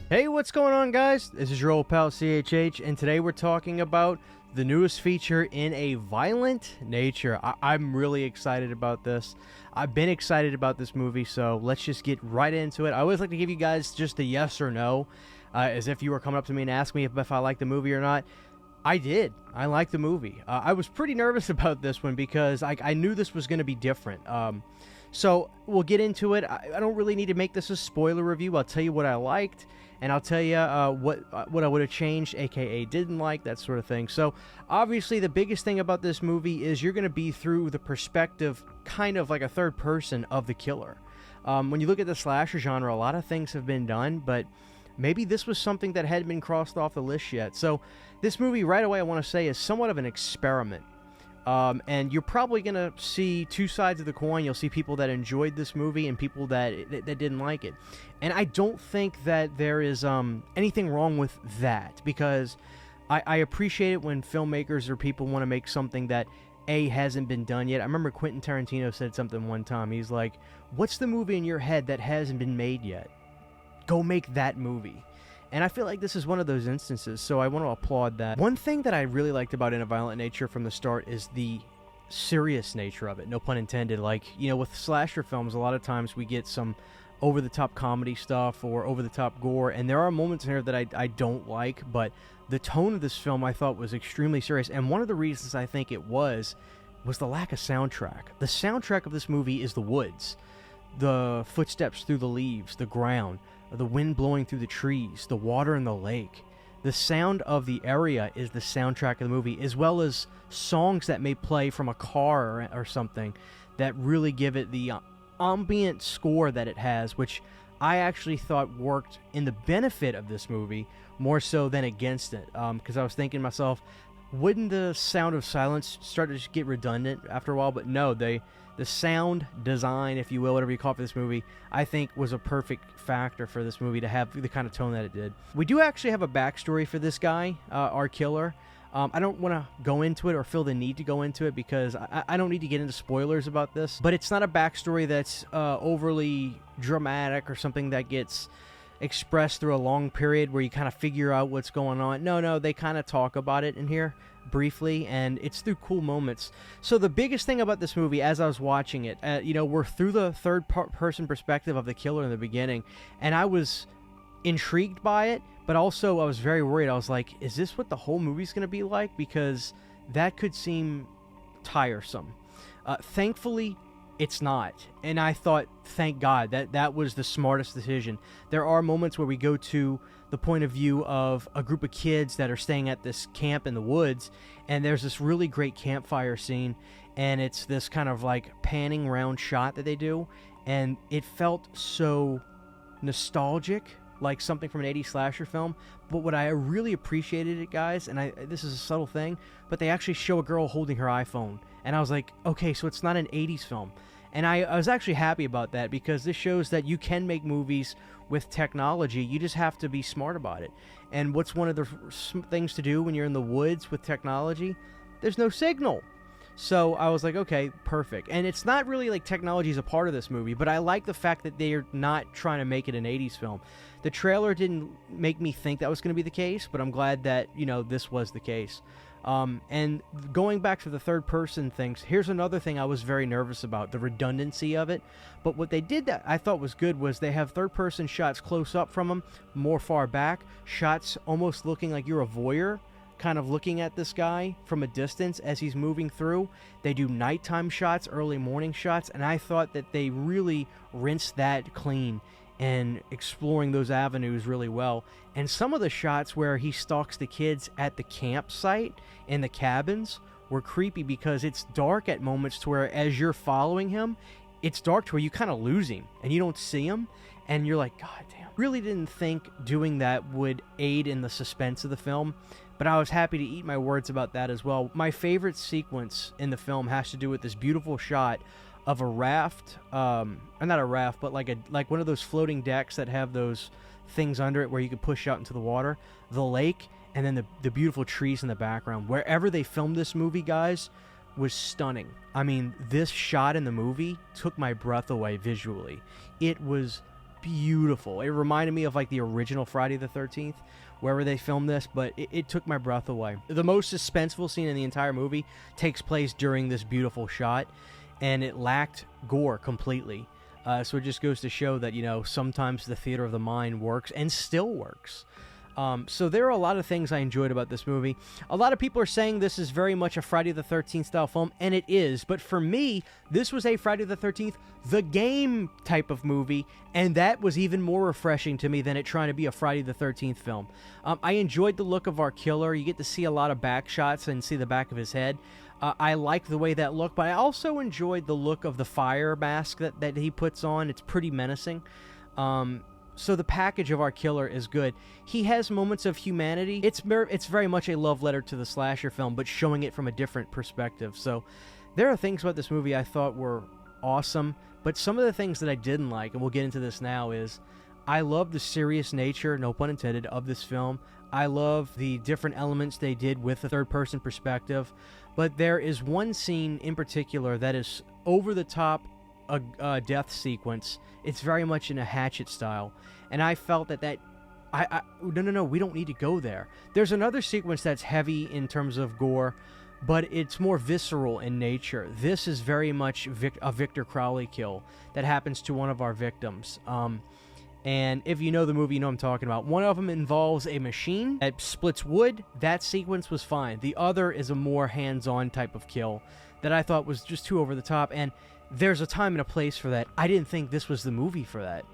Hey, what's going on, guys? This is your old pal CHH, and today we're talking about the newest feature in a violent nature. I'm really excited about this. I've been excited about this movie, so let's just get right into it. I always like to give you guys just a yes or no, as if you were coming up to me and asking me if I like the movie or not. I did. I like the movie. I was pretty nervous about this one because I knew this was going to be different. So we'll get into it. I don't really need to make this a spoiler review. I'll tell you what I liked, and I'll tell you what I would have changed, aka didn't like, that sort of thing. So obviously the biggest thing about this movie is you're going to be through the perspective, kind of like a third person, of the killer. When you look at the slasher genre, a lot of things have been done, but maybe this was something that hadn't been crossed off the list yet. So this movie, right away, I want to say, is somewhat of an experiment. And you're probably going to see two sides of the coin. You'll see people that enjoyed this movie and people that didn't like it. And I don't think that there is anything wrong with that, because I appreciate it when filmmakers or people want to make something that, A, hasn't been done yet. I remember Quentin Tarantino said something one time. He's like, what's the movie in your head that hasn't been made yet? Go make that movie. And I feel like this is one of those instances, so I want to applaud that. One thing that I really liked about In a Violent Nature from the start is the serious nature of it, no pun intended. Like, you know, with slasher films, a lot of times we get some over-the-top comedy stuff or over-the-top gore, and there are moments in here that I don't like, but the tone of this film I thought was extremely serious, and one of the reasons I think it was the lack of soundtrack. The soundtrack of this movie is the woods, the footsteps through the leaves, the ground, the wind blowing through the trees, the water in the lake. The sound of the area is the soundtrack of the movie, as well as songs that may play from a car or something that really give it the ambient score that it has, which I actually thought worked in the benefit of this movie more so than against it. Because I was thinking to myself, wouldn't the sound of silence start to just get redundant after a while? But no, the sound design, if you will, whatever you call it, for this movie, I think was a perfect factor for this movie to have the kind of tone that it did. We do actually have a backstory for this guy, our killer. I don't want to go into it or feel the need to go into it because I don't need to get into spoilers about this, but it's not a backstory that's overly dramatic or something that gets expressed through a long period where you kind of figure out what's going on. No, they kind of talk about it in here briefly, and it's through cool moments. So the biggest thing about this movie, as I was watching it, we're through the third-person perspective of the killer in the beginning, and I was intrigued by it, but also I was very worried. I was like, is this what the whole movie's going to be like? Because that could seem tiresome. Thankfully, it's not. And I thought, thank God, that was the smartest decision. There are moments where we go to the point of view of a group of kids that are staying at this camp in the woods, and there's this really great campfire scene, and it's this kind of like panning round shot that they do, and it felt so nostalgic, like something from an 80s slasher film. But what I really appreciated it, guys, and this is a subtle thing, but they actually show a girl holding her iPhone, and I was like, okay, so it's not an 80s film. And I was actually happy about that, because this shows that you can make movies with technology. You just have to be smart about it. And what's one of the things to do when you're in the woods with technology? There's no signal. So I was like, okay, perfect. And it's not really like technology is a part of this movie, but I like the fact that they're not trying to make it an 80s film. The trailer didn't make me think that was going to be the case, but I'm glad that, this was the case. And going back to the third-person things, here's another thing I was very nervous about, the redundancy of it. But what they did that I thought was good was they have third-person shots close up from them, more far back, shots almost looking like you're a voyeur, kind of looking at this guy from a distance as he's moving through. They do nighttime shots, early morning shots, and I thought that they really rinsed that clean and exploring those avenues really well. And some of the shots where he stalks the kids at the campsite in the cabins were creepy, because it's dark at moments to where as you're following him, it's dark to where you kind of lose him and you don't see him, and you're like, God damn. Really didn't think doing that would aid in the suspense of the film, but I was happy to eat my words about that as well. My favorite sequence in the film has to do with this beautiful shot of a raft, not a raft, but like one of those floating decks that have those things under it where you could push out into the water, the lake, and then the beautiful trees in the background. Wherever they filmed this movie, guys, was stunning. I mean, this shot in the movie took my breath away visually. It was beautiful. It reminded me of like the original Friday the 13th, wherever they filmed this, but it took my breath away. The most suspenseful scene in the entire movie takes place during this beautiful shot, and it lacked gore completely. So it just goes to show that, you know, sometimes the theater of the mind works and still works. So there are a lot of things I enjoyed about this movie. A lot of people are saying this is very much a Friday the 13th style film, and it is. But for me, this was a Friday the 13th, the game type of movie, and that was even more refreshing to me than it trying to be a Friday the 13th film. I enjoyed the look of our killer. You get to see a lot of back shots and see the back of his head. I like the way that looked, but I also enjoyed the look of the fire mask that he puts on. It's pretty menacing. So the package of our killer is good. He has moments of humanity. It's very much a love letter to the slasher film, but showing it from a different perspective. So there are things about this movie I thought were awesome, but some of the things that I didn't like, and we'll get into this now, is I love the serious nature, no pun intended, of this film. I love the different elements they did with the third-person perspective, but there is one scene in particular that is over the top, a death sequence. It's very much in a Hatchet style, and I felt that no, we don't need to go there. There's another sequence that's heavy in terms of gore, but it's more visceral in nature. This is very much a Victor Crowley kill that happens to one of our victims. And if you know the movie, you know what I'm talking about. One of them involves a machine that splits wood. That sequence was fine. The other is a more hands-on type of kill that I thought was just too over the top, and there's a time and a place for that. I didn't think this was the movie for that.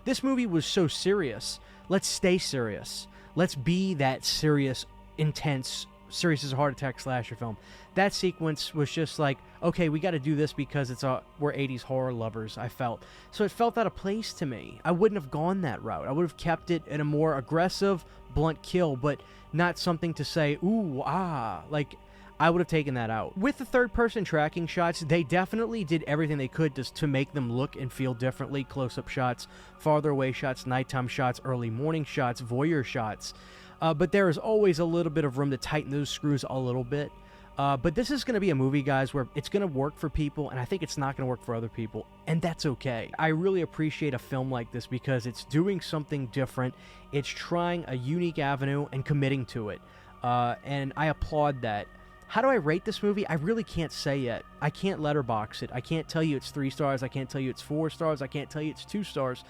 This movie was so serious. Let's stay serious. Let's be that serious, intense, serious as a heart attack slasher film. That sequence was just like, okay, we got to do this because we're 80s horror lovers, I felt. So it felt out of place to me. I wouldn't have gone that route. I would have kept it in a more aggressive, blunt kill, but not something to say, ooh, ah, like, I would have taken that out. With the third-person tracking shots, they definitely did everything they could to make them look and feel differently. Close-up shots, farther away shots, nighttime shots, early morning shots, voyeur shots. But there is always a little bit of room to tighten those screws a little bit. But this is going to be a movie, guys, where it's going to work for people, and I think it's not going to work for other people, and that's okay. I really appreciate a film like this because it's doing something different. It's trying a unique avenue and committing to it, and I applaud that. How do I rate this movie? I really can't say yet. I can't letterbox it. I can't tell you it's 3 stars. I can't tell you it's 4 stars. I can't tell you it's 2 stars.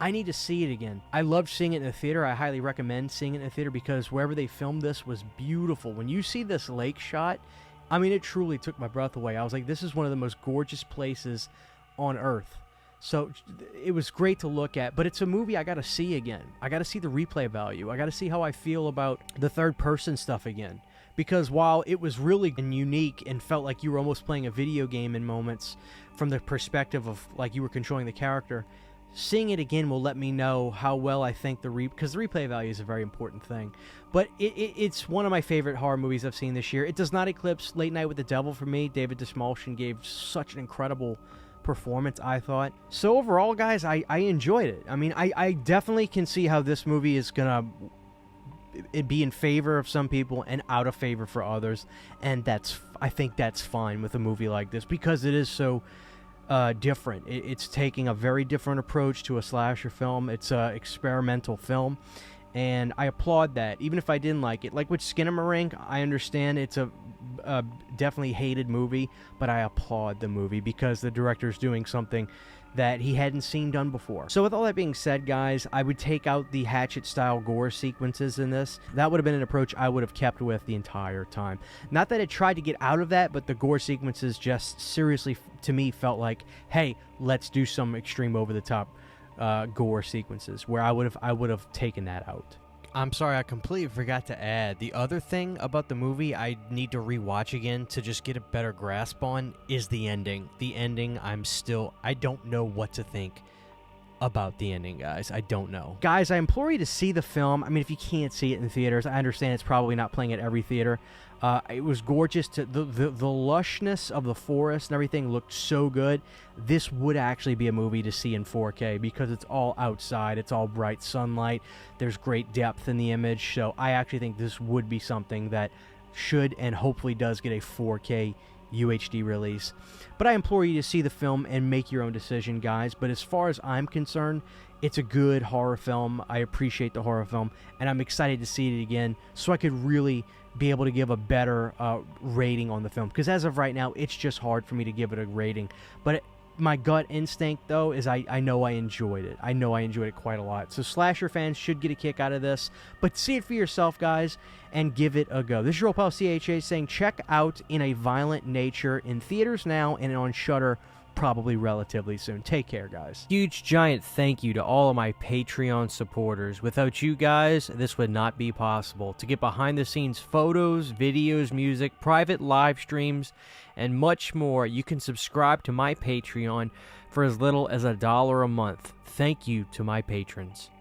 I need to see it again. I loved seeing it in the theater. I highly recommend seeing it in the theater because wherever they filmed this was beautiful. When you see this lake shot, I mean, it truly took my breath away. I was like, this is one of the most gorgeous places on earth. So it was great to look at, but it's a movie I got to see again. I got to see the replay value. I got to see how I feel about the third-person stuff again. Because while it was really unique and felt like you were almost playing a video game in moments from the perspective of like you were controlling the character, seeing it again will let me know how well I think because the replay value is a very important thing. But it's one of my favorite horror movies I've seen this year. It does not eclipse Late Night with the Devil for me. David Dastmalchian gave such an incredible performance, I thought. So overall, guys, I enjoyed it. I mean, I definitely can see how this movie is gonna it'd be in favor of some people and out of favor for others, and I think that's fine with a movie like this because it is so different. It's taking a very different approach to a slasher film. It's a experimental film, and I applaud that, even if I didn't like it. Like with Skinamarink, I understand it's a definitely hated movie, but I applaud the movie because the director's doing something that he hadn't seen done before. So with all that being said, guys, I would take out the Hatchet-style gore sequences in this. That would have been an approach I would have kept with the entire time. Not that it tried to get out of that, but the gore sequences just seriously, to me, felt like, hey, let's do some extreme over-the-top gore sequences, where I would have taken that out. I'm sorry, I completely forgot to add, the other thing about the movie I need to rewatch again to just get a better grasp on is the ending. The ending, I don't know what to think about the ending, guys. I don't know. Guys, I implore you to see the film. I mean, if you can't see it in theaters, I understand it's probably not playing at every theater. It was gorgeous. The lushness of the forest and everything looked so good. This would actually be a movie to see in 4K because it's all outside. It's all bright sunlight. There's great depth in the image. So I actually think this would be something that should and hopefully does get a 4K UHD release. But I implore you to see the film and make your own decision, guys. But as far as I'm concerned, it's a good horror film. I appreciate the horror film, and I'm excited to see it again so I could really be able to give a better rating on the film. Because as of right now, it's just hard for me to give it a rating. But my gut instinct, though, is I know I enjoyed it. I know I enjoyed it quite a lot. So slasher fans should get a kick out of this. But see it for yourself, guys, and give it a go. This is your old pal CHH saying check out In a Violent Nature in theaters now and on Shudder probably relatively soon. Take care, guys. Huge giant thank you to all of my Patreon supporters. Without you guys, this would not be possible. To get behind the scenes photos, videos, music, private live streams, and much more, you can subscribe to my Patreon for as little as $1 a month. Thank you to my patrons.